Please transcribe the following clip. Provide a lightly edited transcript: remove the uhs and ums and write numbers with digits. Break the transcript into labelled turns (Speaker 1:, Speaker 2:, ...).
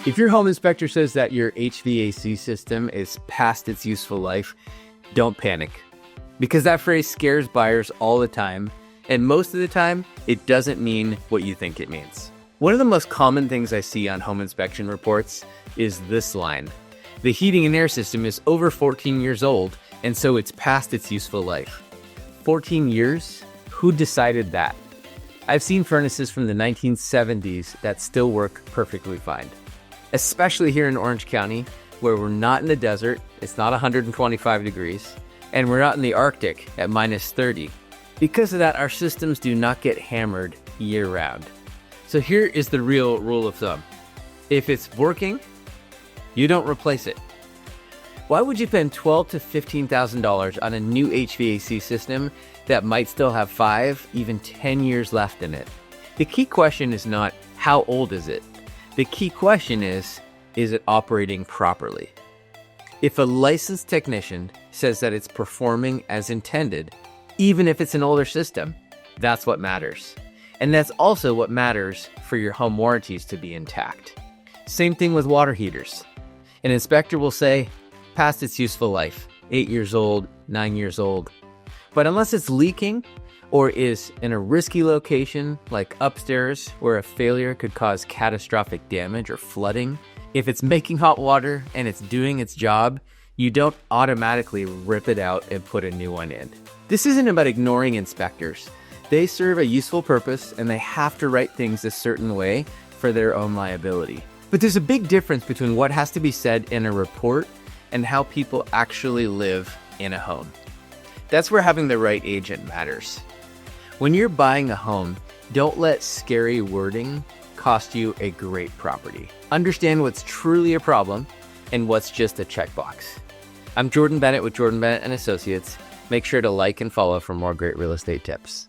Speaker 1: If your home inspector says that your HVAC system is past its useful life, don't panic. Because that phrase scares buyers all the time, and most of the time, it doesn't mean what you think it means. One of the most common things I see on home inspection reports is this line. The heating and air system is over 14 years old, and so it's past its useful life. 14 years? Who decided that? I've seen furnaces from the 1970s that still work perfectly fine. Especially here in Orange County, where we're not in the desert, it's not 125 degrees, and we're not in the Arctic at minus 30. Because of that, our systems do not get hammered year-round. So here is the real rule of thumb. If it's working, you don't replace it. Why would you spend $12,000 to $15,000 on a new HVAC system that might still have 5, even 10 years left in it? The key question is not, how old is it? The key question is it operating properly? If a licensed technician says that it's performing as intended, even if it's an older system, that's what matters. And that's also what matters for your home warranties to be intact. Same thing with water heaters. An inspector will say, past its useful life, 8 years old, 9 years old. But unless it's leaking or is in a risky location like upstairs where a failure could cause catastrophic damage or flooding, if it's making hot water and it's doing its job, you don't automatically rip it out and put a new one in. This isn't about ignoring inspectors. They serve a useful purpose and they have to write things a certain way for their own liability. But there's a big difference between what has to be said in a report and how people actually live in a home. That's where having the right agent matters. When you're buying a home, don't let scary wording cost you a great property. Understand what's truly a problem and what's just a checkbox. I'm Jordan Bennett with Jordan Bennett & Associates. Make sure to like and follow for more great real estate tips.